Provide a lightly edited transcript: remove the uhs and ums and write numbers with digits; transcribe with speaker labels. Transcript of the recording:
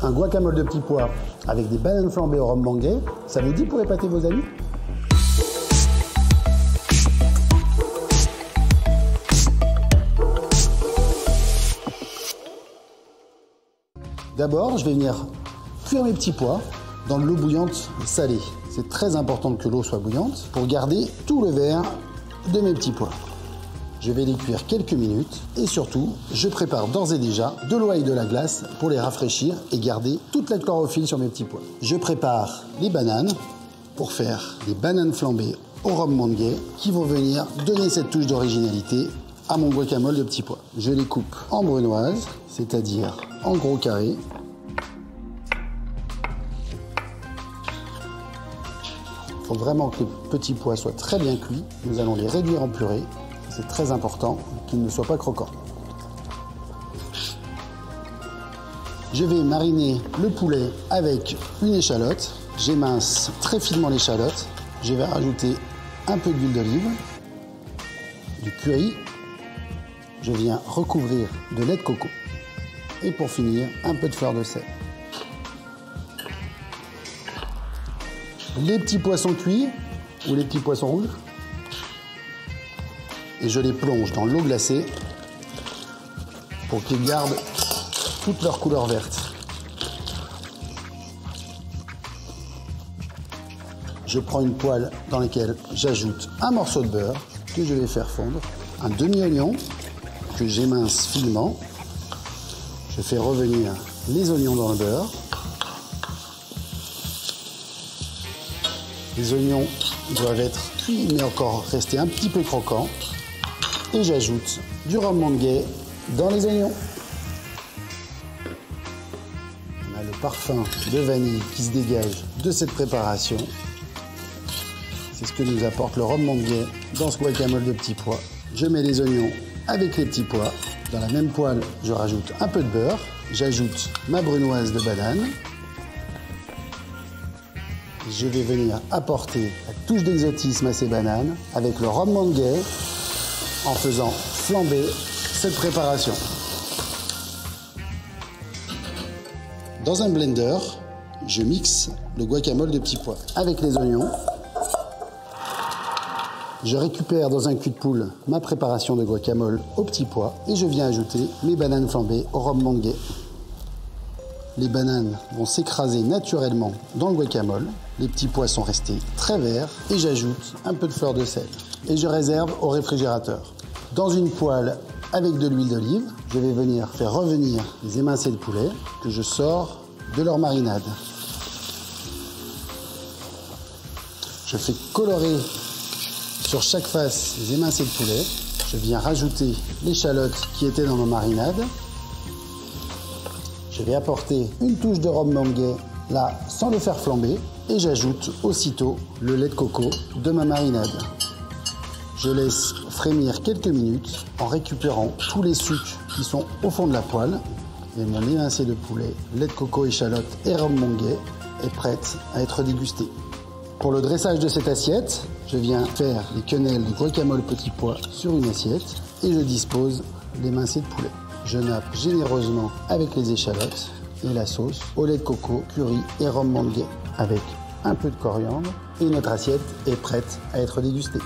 Speaker 1: un guacamole de petits pois avec des bananes flambées au rhum mangué. Ça vous dit pour épater vos amis? D'abord, je vais venir cuire mes petits pois dans de l'eau bouillante salée. C'est très important que l'eau soit bouillante pour garder tout le verre de mes petits pois. Je vais les cuire quelques minutes et surtout, je prépare d'ores et déjà de l'eau et de la glace pour les rafraîchir et garder toute la chlorophylle sur mes petits pois. Je prépare les bananes pour faire des bananes flambées au rhum mangué qui vont venir donner cette touche d'originalité à mon guacamole de petits pois. Je les coupe en brunoise, c'est-à-dire en gros carrés. Il faut vraiment que les petits pois soient très bien cuits. Nous allons les réduire en purée. C'est très important qu'ils ne soient pas croquants. Je vais mariner le poulet avec une échalote. J'émince très finement l'échalote. Je vais rajouter un peu d'huile d'olive, du curry. Je viens recouvrir de lait de coco. Et pour finir, un peu de fleur de sel. Les petits poissons cuits ou les petits poissons rouges. Et je les plonge dans l'eau glacée pour qu'ils gardent toute leur couleur verte. Je prends une poêle dans laquelle j'ajoute un morceau de beurre que je vais faire fondre, un demi-oignon que j'émince finement. Je fais revenir les oignons dans le beurre. Les oignons doivent être cuits mais encore rester un petit peu croquants. Et j'ajoute du rhum mangué dans les oignons. On a le parfum de vanille qui se dégage de cette préparation. C'est ce que nous apporte le rhum mangué dans ce guacamole de petits pois. Je mets les oignons avec les petits pois. Dans la même poêle, je rajoute un peu de beurre. J'ajoute ma brunoise de banane. Je vais venir apporter la touche d'exotisme à ces bananes avec le rhum mangué en faisant flamber cette préparation. Dans un blender, je mixe le guacamole de petits pois avec les oignons. Je récupère dans un cul de poule ma préparation de guacamole aux petits pois et je viens ajouter mes bananes flambées au rhum mangué. Les bananes vont s'écraser naturellement dans le guacamole. Les petits pois sont restés très verts et j'ajoute un peu de fleur de sel. Et je réserve au réfrigérateur. Dans une poêle avec de l'huile d'olive, je vais venir faire revenir les émincés de poulet que je sors de leur marinade. Je fais colorer sur chaque face les émincés de poulet. Je viens rajouter l'échalote qui était dans ma marinade. Je vais apporter une touche de rhum mangué là sans le faire flamber et j'ajoute aussitôt le lait de coco de ma marinade. Je laisse frémir quelques minutes en récupérant tous les sucs qui sont au fond de la poêle. Et mon émincé de poulet, lait de coco, échalote et rhum mangué est prête à être dégustée. Pour le dressage de cette assiette, je viens faire les quenelles de guacamole petits pois sur une assiette et je dispose l'émincé de poulet. Je nappe généreusement avec les échalotes et la sauce au lait de coco, curry et rhum mangué avec un peu de coriandre et notre assiette est prête à être dégustée.